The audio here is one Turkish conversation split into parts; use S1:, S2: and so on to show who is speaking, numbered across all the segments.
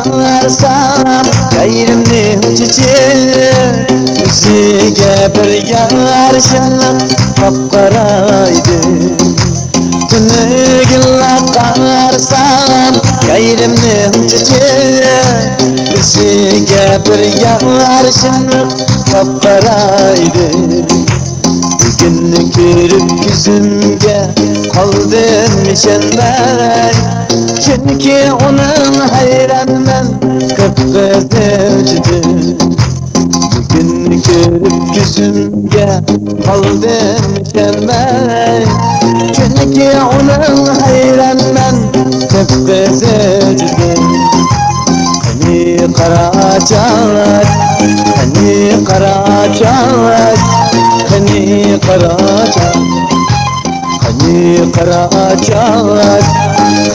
S1: qararsam Gayrimning chichi Yüzüge bir yarışınlık Qapqaraydi Tünügülla qararsam Gayrimning chichi Yüzüge bir yarışınlık Qapqaraydi Bugün görüp yüzümge Kaldım işenmey Çünkü onun hayranmen Kıpkızıcıdır Bugün görüp yüzümge Kaldım işenmey Çünkü onun hayranmen Kıpkızıcıdır Hani Karaçay Hani Karaçay Hani Karaçay Hani Karaçay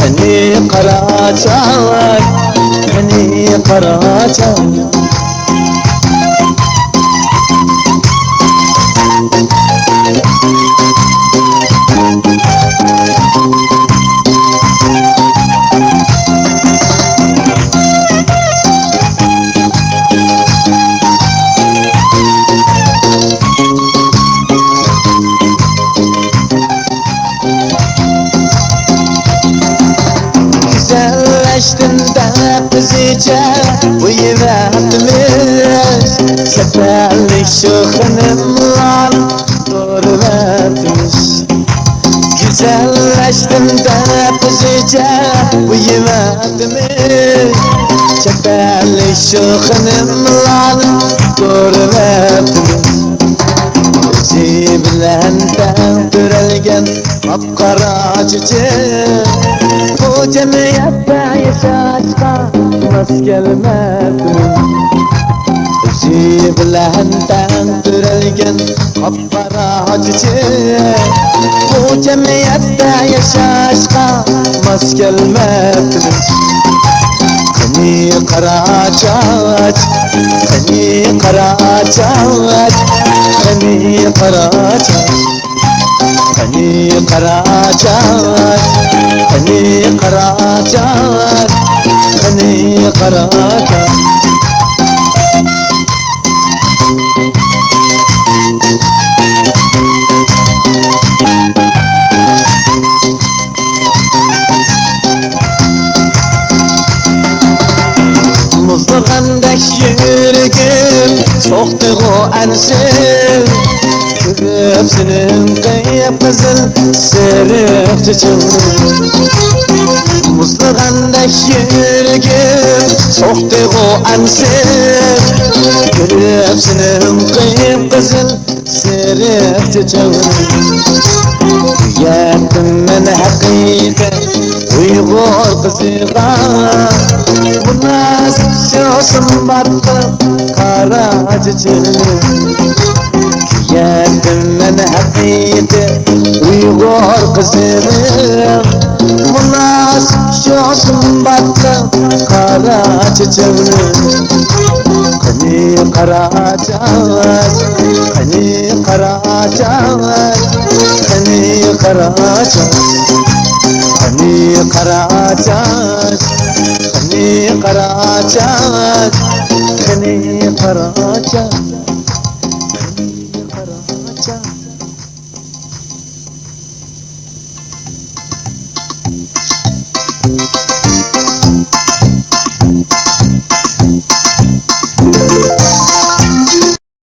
S1: Hani Karaçay Hani Karaçay Güzelleştin de bizice bu yüreğimiz Seferlik şu hanımlar doğru vermiş Güzelleştin de bizice bu yüreğimiz Seferlik şu hanımlar doğru vermiş Bizi bilen döndürelgen kapkara çiçek Bu cemiyette yaşaşka nasıl gelmezdim Bizi bilen döndürelgen kapkara çiçek Bu cemiyette yaşaşka nasıl gelmezdim Hani Karaçay Hani Karaçay Hani Karaçay Hani Karaçay Hani Karaçay Hani Karaçay Muzdurgandek yürgüm Soğdu o ensin Görüp senin kıyıpızın Sırıp çiçin Muzdurgandek yürgüm Soğdu o ensin Görüp senin kıyıpızın Sırıp çiçin Yerdim ben hakikaten Uygur kızıga Bu nasıl şosun battı Kara çiçeğim Yerdim ben hakikaten Uygur kızıga Bu nasıl şosun battı Kara çiçeğim Hani Karaçay Hani Karaçay Hani Karaçay Hani Karaçay Hani Karaçay Hani Karaçay